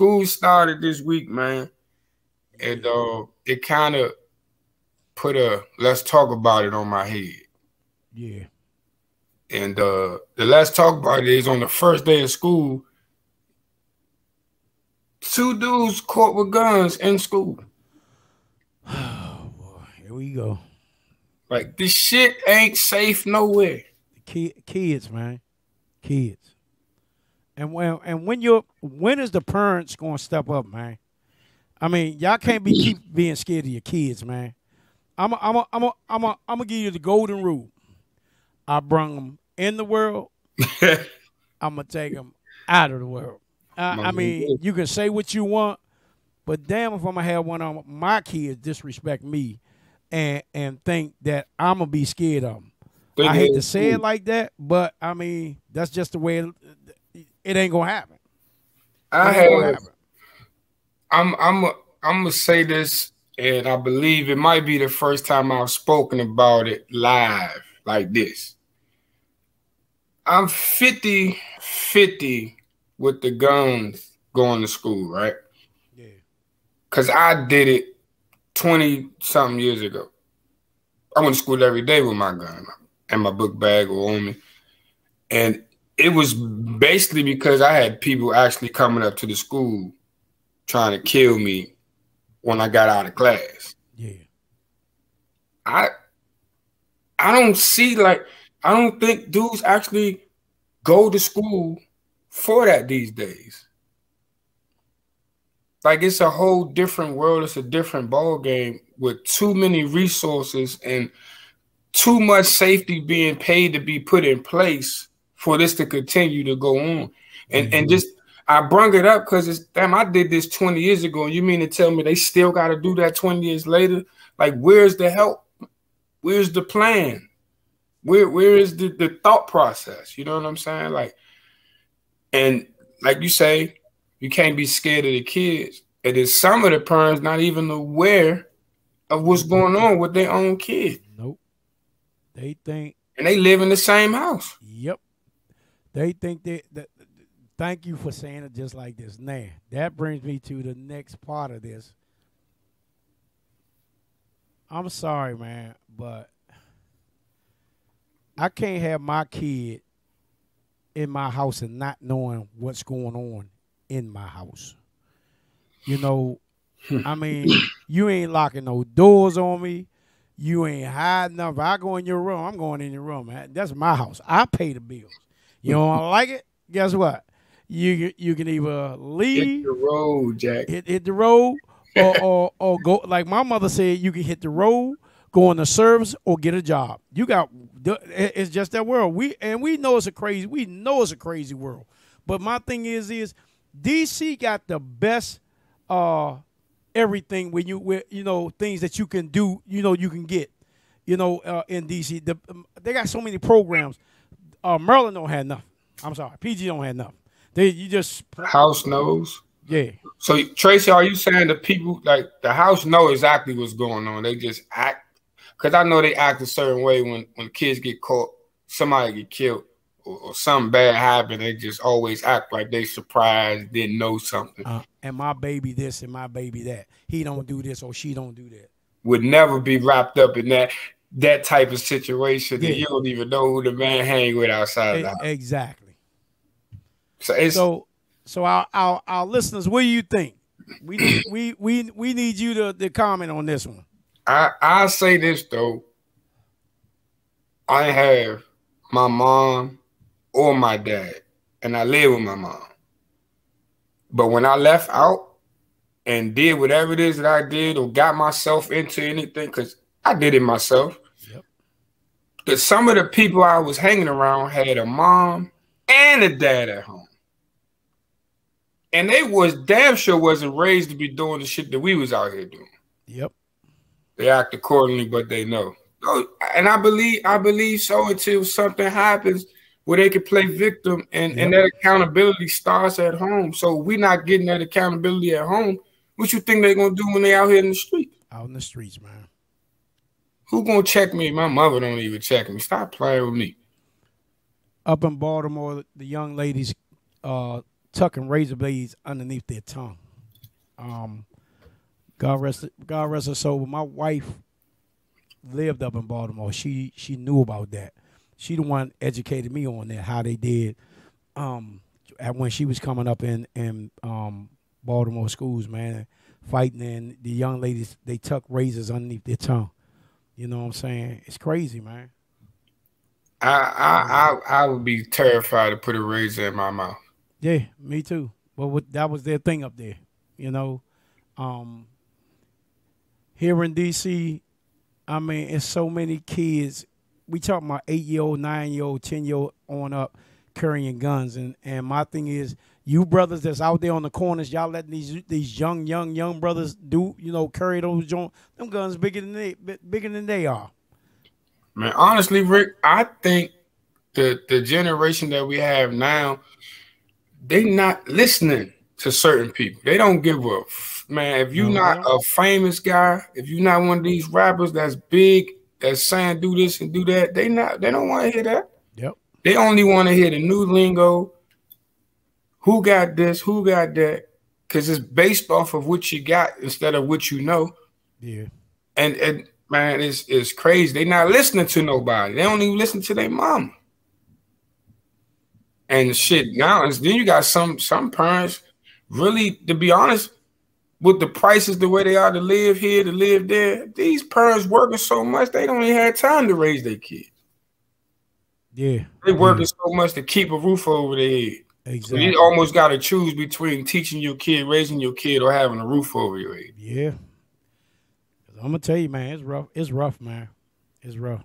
school started this week, man, and it kind of put a let's talk about it on my head. Yeah. And the let's talk about it is on the first day of school. 2 dudes caught with guns in school. Oh boy, here we go. Like this shit ain't safe nowhere. Kids, man, kids. And when is the parents gonna step up, man? I mean, y'all can't keep being scared of your kids, man. I'm gonna give you the golden rule. I brung them in the world. I'm gonna take them out of the world. I mean, you can say what you want, but damn if I'm gonna have one of my kids disrespect me and think that I'm gonna be scared of them. I hate to say it like that, but I mean that's just the way it ain't gonna happen. I'm gonna say this, and I believe it might be the first time I've spoken about it live like this. I'm 50-50 with the guns going to school, right? Yeah. Because I did it 20-something years ago. I went to school every day with my gun and my book bag or on me. And it was basically because I had people actually coming up to the school trying to kill me when I got out of class. Yeah. I don't see, like, I don't think dudes actually go to school for that these days. Like, it's a whole different world. It's a different ball game with too many resources and too much safety being paid to be put in place for this to continue to go on. And just, I brung it up because it's, damn, I did this 20 years ago. And you mean to tell me they still got to do that 20 years later? Like, where's the help? Where's the plan? Where is the thought process? You know what I'm saying? Like, and like you say, you can't be scared of the kids. And then some of the parents not even aware of what's going on with their own kid. Nope. They think. And they live in the same house. Yep. They think that. Thank you for saying it just like this. Now, that brings me to the next part of this. I'm sorry, man, but I can't have my kid in my house and not knowing what's going on in my house. You know, I mean, you ain't locking no doors on me. You ain't hiding nothing. If I go in your room, I'm going in your room, man. That's my house. I pay the bills. You don't like it? Guess what? You can either leave. Hit the road, Jack. Hit the road, or go. Like my mother said, you can hit the road, go on the service, or get a job. You got. It's just that world. We know it's a crazy. We know it's a crazy world. But my thing is DC got the best everything when you know things that you can do. You know you can get. You know in DC they got so many programs. Maryland don't have nothing. I'm sorry, PG don't have nothing. You just house knows. Yeah. So Tracy, are you saying the people like the house know exactly what's going on? They just act, because I know they act a certain way when kids get caught, somebody get killed, or something bad happen. They just always act like they surprised, didn't know something. And my baby this and my baby that. He don't do this or she don't do that. Would never be wrapped up in that type of situation that you don't even know who the man hang with outside the house. Exactly. So our listeners, what do you think? We need you to comment on this one. I'll say this though. I have my mom or my dad, and I live with my mom. But when I left out and did whatever it is that I did or got myself into anything, because I did it myself. Yep. Because some of the people I was hanging around had a mom and a dad at home. And they was damn sure wasn't raised to be doing the shit that we was out here doing. Yep. They act accordingly, but they know. And I believe so until something happens where they can play victim and that accountability starts at home. So we not getting that accountability at home. What you think they're gonna do when they out here in the street? Out in the streets, man. Who gonna check me? My mother don't even check me. Stop playing with me. Up in Baltimore, the young ladies tucking razor blades underneath their tongue. God rest her soul. My wife lived up in Baltimore. She knew about that. She the one educated me on that, how they did when she was coming up in Baltimore schools, man, fighting, and the young ladies, they tuck razors underneath their tongue. You know what I'm saying? It's crazy, man. I would be terrified to put a razor in my mouth. Yeah, me too. But that was their thing up there, you know. Here in DC, I mean, it's so many kids. We talking about 8-year-old, 9-year-old, 10-year-old on up carrying guns, and my thing is, you brothers that's out there on the corners, y'all letting these young brothers do, you know, carry those them guns bigger than they are. Man, honestly, Rick, I think the generation that we have now, they not listening to certain people. They don't give a man. If you're not a famous guy, if you're not one of these rappers that's big, that's saying do this and do that, they don't want to hear that. Yep. They only want to hear the new lingo. Who got this? Who got that? Because it's based off of what you got instead of what you know. Yeah. And man, it's crazy. They not listening to nobody. They don't even listen to their mama. And shit, now then you got some parents really, to be honest, with the prices the way they are to live here, to live there, these parents working so much they don't even have time to raise their kids. Yeah. They working so much to keep a roof over their head. Exactly. So you almost got to choose between teaching your kid, raising your kid, or having a roof over your head. Yeah. I'm gonna tell you, man, it's rough. It's rough, man. It's rough.